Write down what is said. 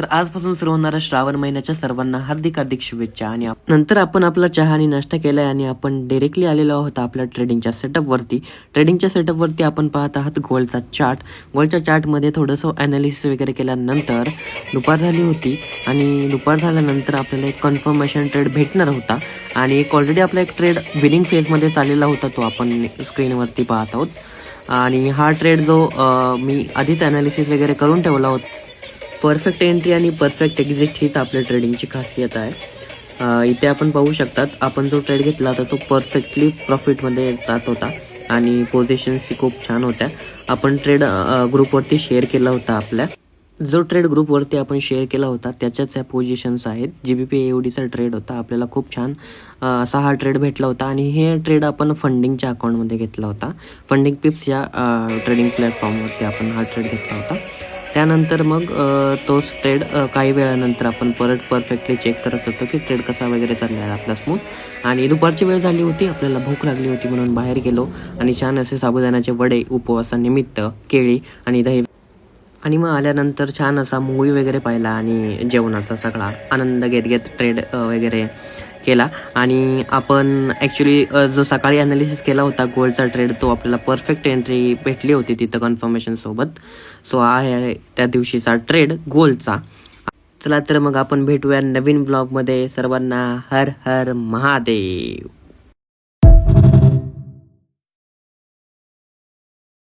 तर आजपासून सुरू होणाऱ्या श्रावण महिन्याच्या सर्वांना हार्दिक हार्दिक शुभेच्छा. आणि नंतर आपण आपला चहा आणि नाश्ता केलाय आणि आपण डायरेक्टली आलेलो आहोत आपल्या ट्रेडिंगच्या सेटअपवरती. ट्रेडिंगच्या सेटअपवरती आपण पाहत आहात गोल्डचा चार्ट. गोल्डच्या चार्टमध्ये थोडंसं ॲनालिसिस वगैरे केल्यानंतर दुपार झाली होती आणि दुपार झाल्यानंतर आपल्याला एक कन्फर्मेशन ट्रेड भेटणार होता आणि एक ऑलरेडी आपला एक ट्रेड विनिंग फेजमध्ये चाललेला होता, तो आपण स्क्रीनवरती पाहत आहोत. आणि हा ट्रेड जो मी आधीच ॲनालिसिस वगैरे करून ठेवला होता. परफेक्ट एंट्री आणि परफेक्ट एक्झिट हीच आपल्या ट्रेडिंगची खासियत आहे. इथे आपण पाहू शकतात, आपण जो ट्रेड घेतला होता तो परफेक्टली प्रॉफिटमध्ये जात होता आणि पोझिशन्सही खूप छान होत्या. आपण ट्रेड ग्रुपवरती शेअर केला होता. आपल्या जो ट्रेड ग्रुपवरती आपण शेअर केला होता त्याच्याच ह्या पोझिशन्स आहेत. GBP AUDचा ट्रेड होता. आपल्याला खूप छान असा हा ट्रेड भेटला होता आणि हे ट्रेड आपण फंडिंगच्या अकाउंटमध्ये घेतला होता. फंडिंग पिप्स या ट्रेडिंग प्लॅटफॉर्मवरती आपण हा ट्रेड घेतला होता. त्यानंतर मग तोच ट्रेड काही वेळानंतर आपण परत परफेक्टली चेक करत होतो की ट्रेड कसा वगैरे चालला आहे आपला स्मूथ. आणि दुपारची वेळ झाली होती, आपल्याला भूक लागली होती म्हणून बाहेर गेलो आणि छान असे साबुदाण्याचे वडे, उपवासानिमित्त केळी आणि दही आणि मग आल्यानंतर छान असा मूवी वगैरे पाहिला आणि जेवणाचा सगळा आनंद घेत घेत ट्रेड वगैरे केला. आणि आपण ॲक्च्युली जो सकाळी ॲनालिसिस केला होता गोल्डचा ट्रेड, तो आपल्याला परफेक्ट एंट्री भेटली होती तिथं कन्फर्मेशनसोबत. सो आहे त्या दिवशीचा ट्रेड गोल्डचा. चला तर मग आपण भेटूया नवीन ब्लॉगमध्ये. सर्वांना हर हर महादेव.